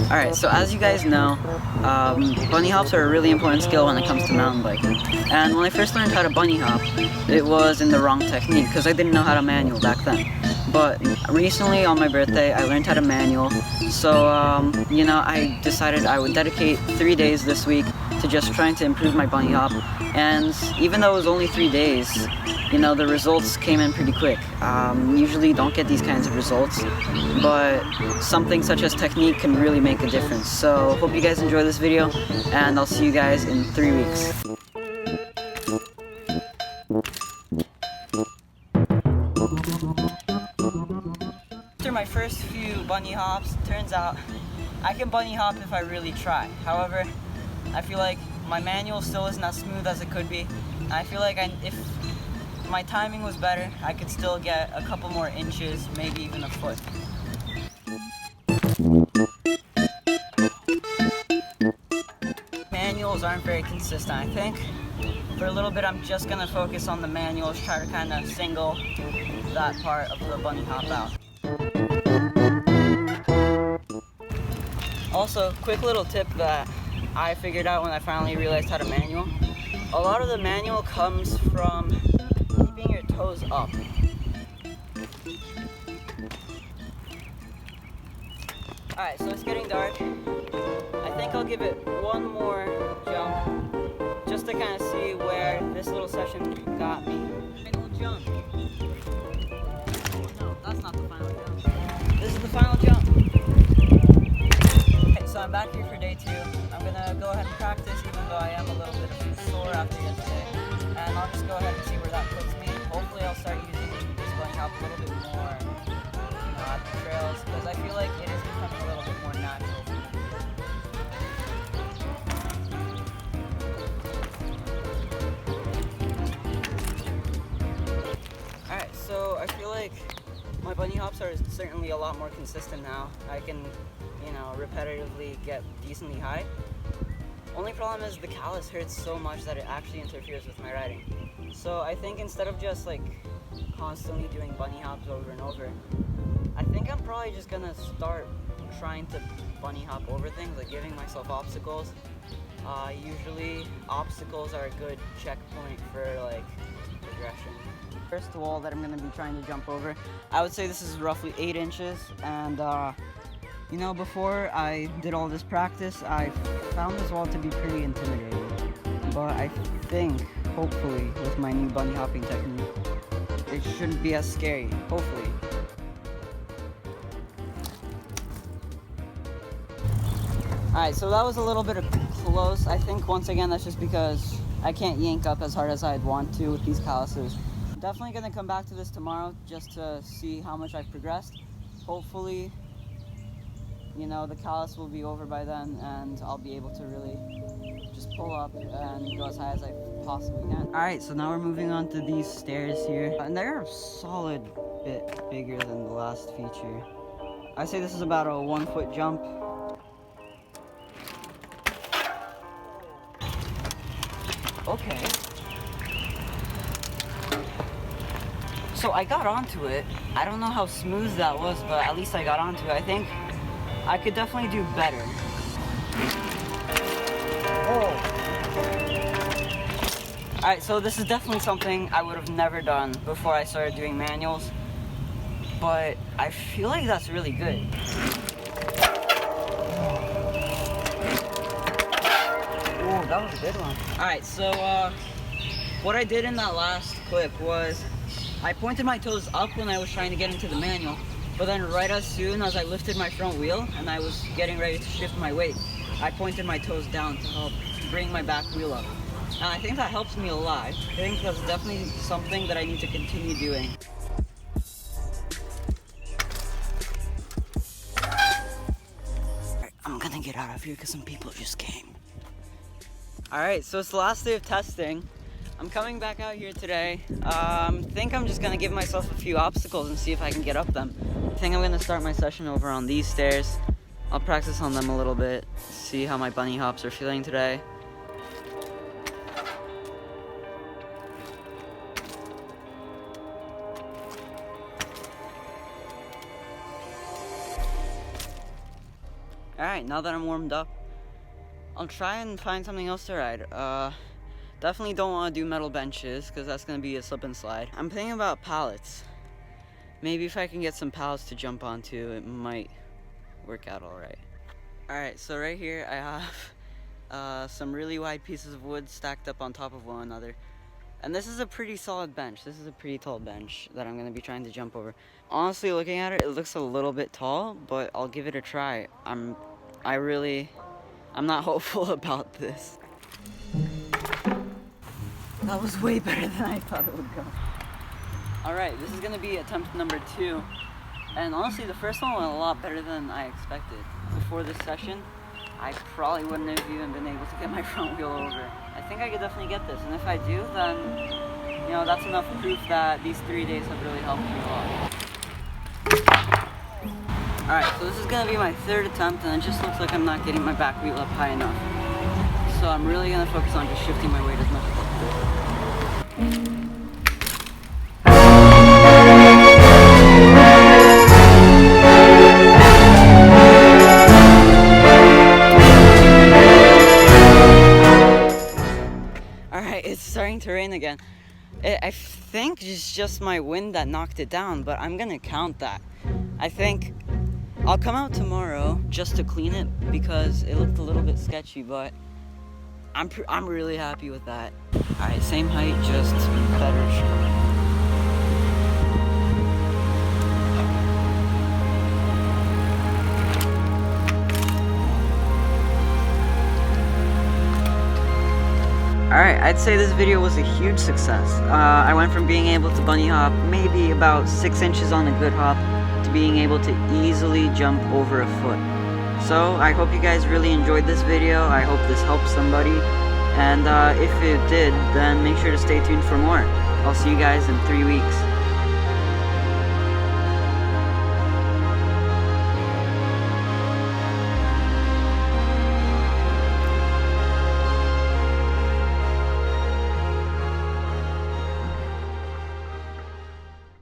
Alright, so as you guys know, bunny hops are a really important skill when it comes to mountain biking. And when I first learned how to bunny hop, it was in the wrong technique because I didn't know how to manual back then. But recently on my birthday, I learned how to manual. So, I decided I would dedicate 3 days this week to just trying to improve my bunny hop. And even though it was only 3 days, the results came in pretty quick. Usually don't get these kinds of results, but something such as technique can really make a difference. So hope you guys enjoy this video, and I'll see you guys in 3 weeks. After my first few bunny hops, turns out I can bunny hop if I really try. However, I feel like my manual still isn't as smooth as it could be. I feel like if my timing was better, I could still get a couple more inches, maybe even a foot. Manuals aren't very consistent, I think. For a little bit, I'm just gonna focus on the manuals, try to kind of single that part of the bunny hop out. Also, quick little tip that I figured out when I finally realized how to manual. A lot of the manual comes from keeping your toes up. Alright, so it's getting dark. I think I'll give it one more jump just to kind of see where this little session got me. Final jump. No, that's not the final jump. This is the final jump. Okay, so I'm back here for day 2. I'm gonna go ahead and practice, even though I am a little bit sore after yesterday. And I'll just go ahead and see where that puts me. Hopefully I'll start using this bunny hop a little bit more, at the trails, because I feel like it is becoming a little bit more natural for me. Alright, so I feel like my bunny hops are certainly a lot more consistent now. I can, repetitively get decently high. Only problem is the callus hurts so much that it actually interferes with my riding. So I think instead of just constantly doing bunny hops over and over, I think I'm probably just gonna start trying to bunny hop over things, like giving myself obstacles. Usually obstacles are a good checkpoint for progression. First wall that I'm gonna be trying to jump over, I would say this is roughly 8 inches, and before I did all this practice, I found this wall to be pretty intimidating. But I think, hopefully, with my new bunny hopping technique, it shouldn't be as scary, hopefully. Alright, so that was a little bit close. I think, once again, that's just because I can't yank up as hard as I'd want to with these calluses. I'm definitely going to come back to this tomorrow just to see how much I've progressed. Hopefully, the callus will be over by then, and I'll be able to really just pull up and go as high as I possibly can. Alright, so now we're moving on to these stairs here, and they're a solid bit bigger than the last feature. I say this is about a 1 foot jump. Okay. So I got onto it. I don't know how smooth that was, but at least I got onto it. I think I could definitely do better. Oh. Alright, so this is definitely something I would have never done before I started doing manuals, but I feel like that's really good. Oh, that was a good one. Alright, so what I did in that last clip was I pointed my toes up when I was trying to get into the manual, but then right as soon as I lifted my front wheel and I was getting ready to shift my weight, I pointed my toes down to help bring my back wheel up. And I think that helps me a lot. I think that's definitely something that I need to continue doing. Alright, I'm gonna get out of here because some people just came. Alright, so it's the last day of testing. I'm coming back out here today. I think I'm just gonna give myself a few obstacles and see if I can get up them. I think I'm gonna start my session over on these stairs. I'll practice on them a little bit, see how my bunny hops are feeling today. Alright. Alright, now that I'm warmed up, I'll try and find something else to ride. Definitely don't want to do metal benches, because that's going to be a slip and slide. I'm thinking about pallets. Maybe if I can get some pallets to jump onto, it might work out alright. Alright, so right here I have some really wide pieces of wood stacked up on top of one another. And this is a pretty solid bench. This is a pretty tall bench that I'm going to be trying to jump over. Honestly, looking at it, it looks a little bit tall, but I'll give it a try. I'm not hopeful about this. That was way better than I thought it would go. Alright, this is going to be attempt number 2. And honestly, the first one went a lot better than I expected. Before this session, I probably wouldn't have even been able to get my front wheel over. I think I could definitely get this, and if I do, then, you know, that's enough proof that these 3 days have really helped me a lot. Alright, so this is going to be my 3rd attempt, and it just looks like I'm not getting my back wheel up high enough. So I'm really going to focus on just shifting my weight as much as possible. Alright, it's starting to rain again. I think it's just my wind that knocked it down, but I'm gonna count that. I think I'll come out tomorrow just to clean it because it looked a little bit sketchy, but I'm really happy with that. Alright, same height, just better. Alright, I'd say this video was a huge success. I went from being able to bunny hop maybe about 6 inches on a good hop to being able to easily jump over a foot. So I hope you guys really enjoyed this video. I hope this helped somebody. And if it did, then make sure to stay tuned for more. I'll see you guys in 3 weeks.